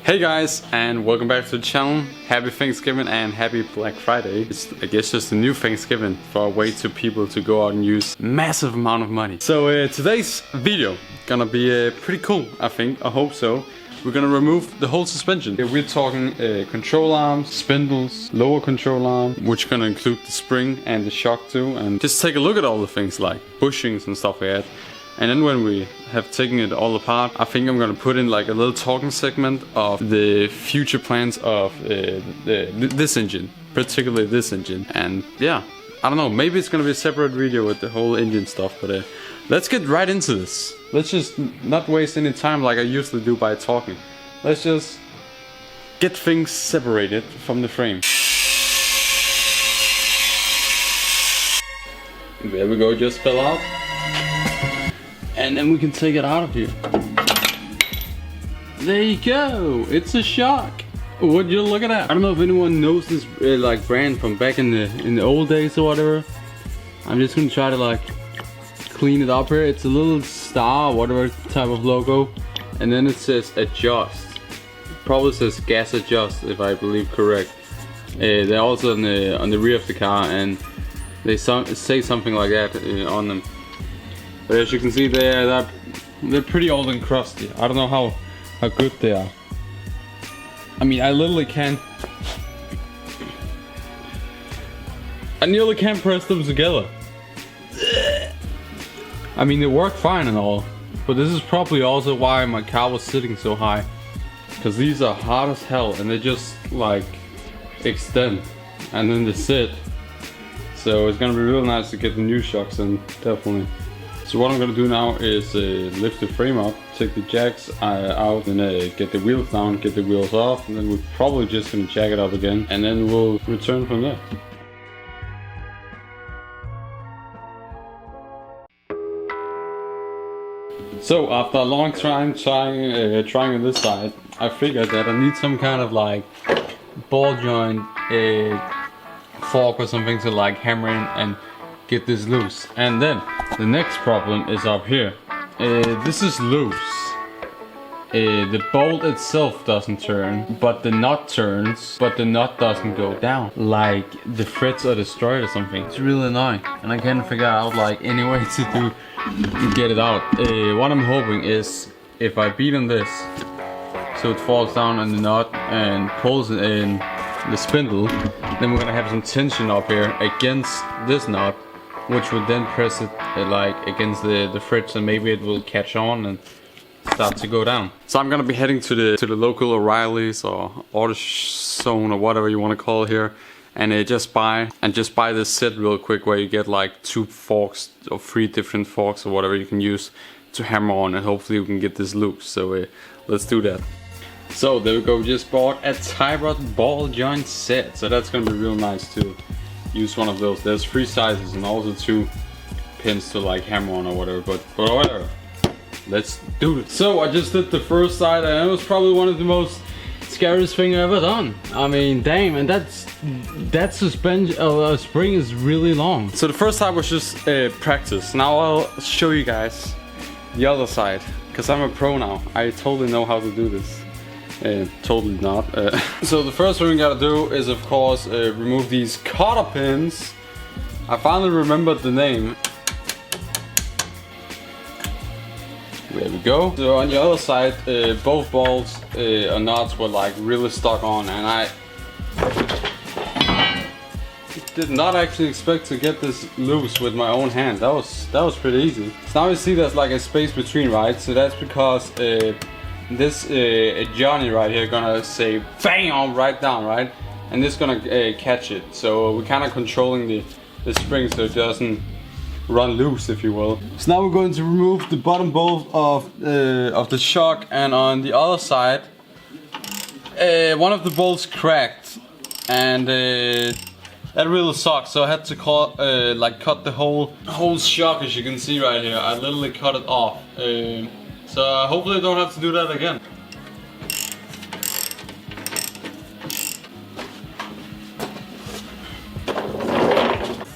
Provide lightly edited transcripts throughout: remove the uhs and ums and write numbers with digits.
Hey guys, and welcome back to the channel. Happy Thanksgiving and happy Black Friday. It's, I guess, just a new Thanksgiving for a way to people to go out and use massive amount of money. So today's video gonna be pretty cool, I think. I hope so. We're gonna remove the whole suspension. We're talking control arms, spindles, lower control arm, which gonna include the spring and the shock too, and just take a look at all the things like bushings and stuff like that. And then when we have taken it all apart, I think I'm gonna put in like a little talking segment of the future plans of this engine, particularly this engine. And yeah, I don't know, maybe it's gonna be a separate video with the whole engine stuff, but let's get right into this. Let's just not waste any time like I usually do by talking. Let's just get things separated from the frame. There we go, just fell out. And then we can take it out of here. There you go, it's a shock. Would you look at that? I don't know if anyone knows this like brand from back in the old days or whatever. I'm just gonna try to like clean it up here. It's a little star, whatever type of logo, and then it says adjust. It probably says gas adjust if I believe correct. They're also on the rear of the car, and they say something like that on them. But as you can see, they're pretty old and crusty. I don't know how good they are. I mean, I nearly can't press them together. I mean, they work fine and all, but this is probably also why my car was sitting so high, because these are hard as hell and they just like extend and then they sit. So it's gonna be real nice to get the new shocks in, definitely. So what I'm gonna do now is lift the frame up, take the jacks out, and get the wheels down, get the wheels off, and then we're probably just gonna jack it up again, and then we'll return from there. So after a long time trying on this side, I figured that I need some kind of like ball joint fork or something to like hammer in and get this loose. And then the next problem is up here. This is loose. The bolt itself doesn't turn, but the nut turns, but the nut doesn't go down. Like the threads are destroyed or something. It's really annoying, and I can't figure out like any way to get it out. What I'm hoping is if I beat on this so it falls down on the nut and pulls in the spindle, then we're gonna have some tension up here against this nut, which would then press it like against the fridge, and maybe it will catch on and start to go down. So I'm gonna be heading to the local O'Reilly's or AutoZone or whatever you want to call it here, and just buy this set real quick where you get like 2 forks or 3 different forks or whatever you can use to hammer on, and hopefully we can get this loose. So let's do that. So there we go, we just bought a tie rod ball joint set, so that's gonna be real nice to use one of those. There's 3 sizes and also 2 pins to like hammer on or whatever, but whatever. Let's do it. So I just did the first side, and it was probably one of the most scariest thing I've ever done. I mean, damn, and that suspension spring is really long. So the first side was just practice. Now I'll show you guys the other side, because I'm a pro now. I totally know how to do this. Totally not. So the first thing we gotta do is of course remove these Cotter Pins. I finally remembered the name. There we go. So on the other side, both balls or nuts were like really stuck on, and I did not actually expect to get this loose with my own hand. That was pretty easy. So now you see there's like a space between, right? So that's because this Johnny right here gonna say bam right down, right? And this gonna catch it. So we're kind of controlling the spring so it doesn't run loose, if you will. So now we're going to remove the bottom bolt of the shock, and on the other side one of the bolts cracked, and that really sucks. So I had to cut the whole shock, as you can see right here. I literally cut it off. So hopefully I don't have to do that again.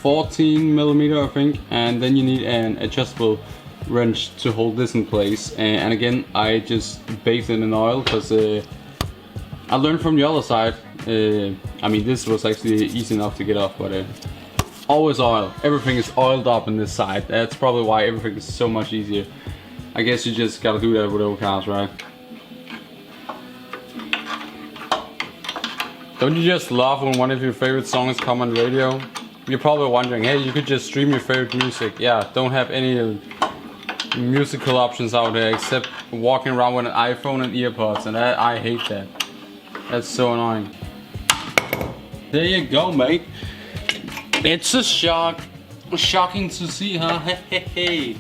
$14mm I think, and then you need an adjustable wrench to hold this in place. And again, I just bathed it in oil because I learned from the other side. I mean, this was actually easy enough to get off, but always oil. Everything is oiled up on this side. That's probably why everything is so much easier. I guess you just gotta do that with old cars, right? Don't you just love when one of your favorite songs come on the radio? You're probably wondering, hey, you could just stream your favorite music. Yeah, don't have any musical options out there except walking around with an iPhone and earpods, and I hate that. That's so annoying. There you go, mate. It's a shock. Shocking to see, huh? Hey.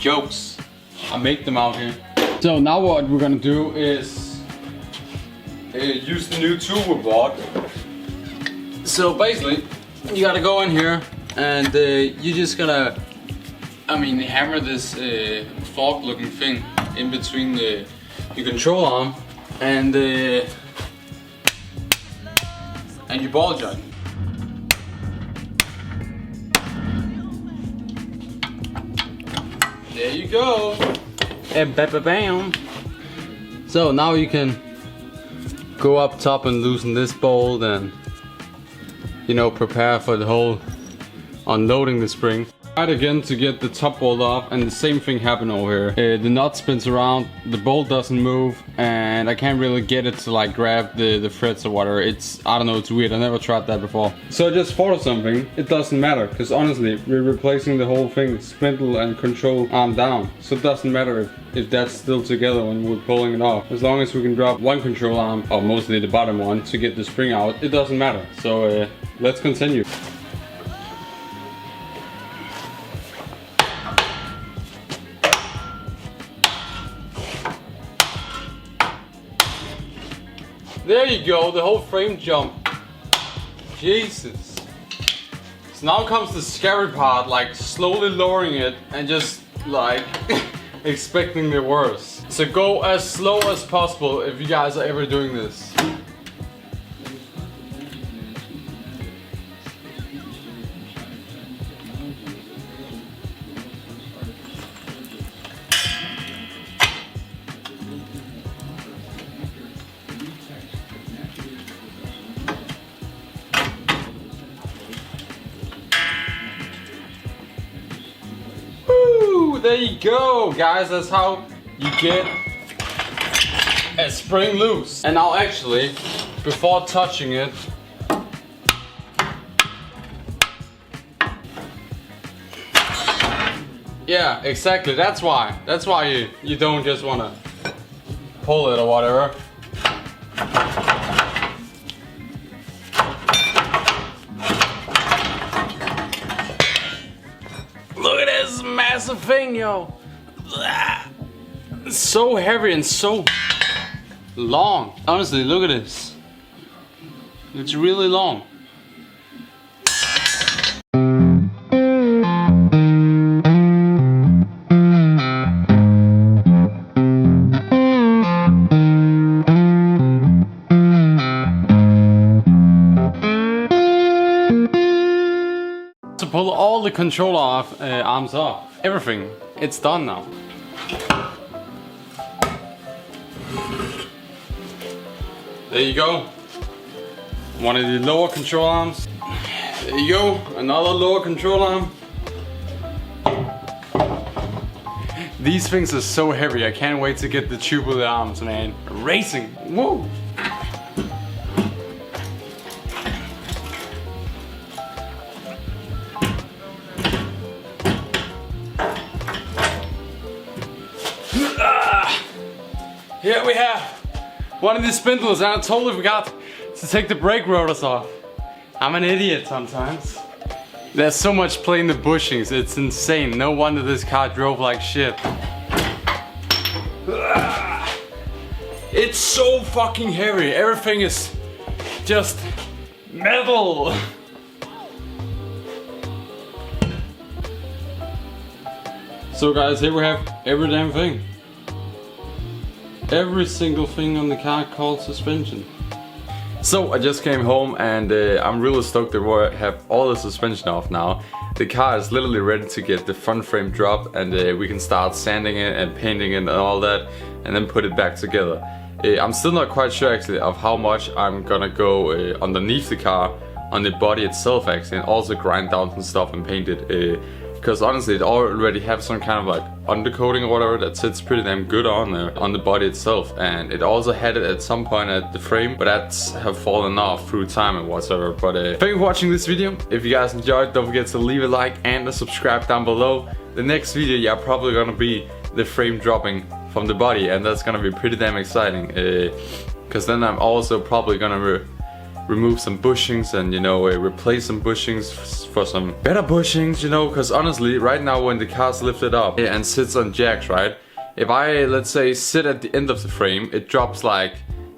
Jokes. I make them out here. So now what we're gonna do is use the new tool we bought. So basically, you gotta go in here and you just gotta, hammer this fork looking thing in between your control arm and your ball joint. There you go. And bam. So now you can go up top and loosen this bolt and, you know, prepare for the whole unloading the spring. Tried again to get the top bolt off, and the same thing happened over here. The nut spins around, the bolt doesn't move, and I can't really get it to like grab the threads or whatever. I don't know, it's weird. I never tried that before. So I just thought of something. It doesn't matter, because honestly, we're replacing the whole thing, spindle and control arm down. So it doesn't matter if that's still together when we're pulling it off. As long as we can drop one control arm, or mostly the bottom one, to get the spring out, it doesn't matter. So let's continue. There you go, the whole frame jumped. Jesus. So now comes the scary part, like slowly lowering it and just like expecting the worst. So go as slow as possible if you guys are ever doing this. There you go, guys. That's how you get a spring loose. And now actually, before touching it, yeah, exactly. That's why you don't just wanna pull it or whatever. Look at this massive thing, yo. It's so heavy and so long. Honestly, look at this. It's really long. To pull all the controller arms off, everything, it's done now. There you go. One of the lower control arms. There you go, another lower control arm. These things are so heavy, I can't wait to get the tubular arms, man. Racing, whoa! Here we have one of these spindles, and I totally forgot to take the brake rotors off. I'm an idiot sometimes. There's so much play in the bushings, it's insane. No wonder this car drove like shit. It's so fucking heavy. Everything is just metal. So guys, here we have every damn thing. Every single thing on the car called suspension. So I just came home and I'm really stoked that we have all the suspension off now. The car is literally ready to get the front frame dropped, and we can start sanding it and painting it and all that, and then put it back together. I'm still not quite sure actually of how much I'm gonna go underneath the car, on the body itself actually, and also grind down some stuff and paint it. Because honestly, it already have some kind of like undercoating or whatever that sits pretty damn good on there, on the body itself. And it also had it at some point at the frame, but that's have fallen off through time and whatsoever. But thank you for watching this video. If you guys enjoyed, don't forget to leave a like and a subscribe down below. The next video, yeah, probably gonna be the frame dropping from the body, and that's gonna be pretty damn exciting. Because then I'm also probably gonna remove some bushings and, you know, replace some bushings for some better bushings, you know, because honestly right now when the car's lifted up and sits on jacks, right, if I, let's say, sit at the end of the frame, it drops like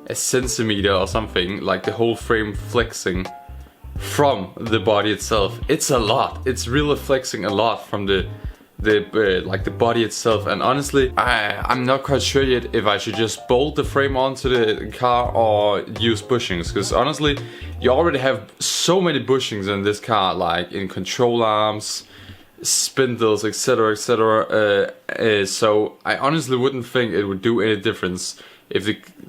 a centimeter or something, like the whole frame flexing from the body itself. It's a lot. It's really flexing a lot from the like the body itself. And honestly, I'm not quite sure yet if I should just bolt the frame onto the car or use bushings, because honestly you already have so many bushings in this car, like in control arms, spindles, etc, etc. So I honestly wouldn't think it would do any difference if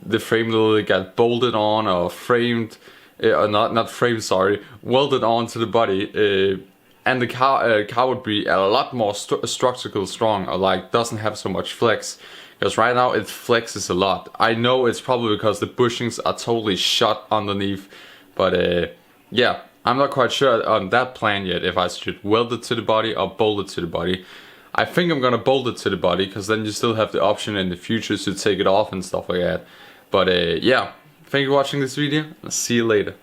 the frame literally got bolted on or framed, or not framed, sorry, welded onto the body. And the car would be a lot more structurally strong, or like doesn't have so much flex. Because right now it flexes a lot. I know it's probably because the bushings are totally shut underneath. But yeah, I'm not quite sure on that plan yet if I should weld it to the body or bolt it to the body. I think I'm gonna bolt it to the body, because then you still have the option in the future to take it off and stuff like that. But yeah, thank you for watching this video. I'll see you later.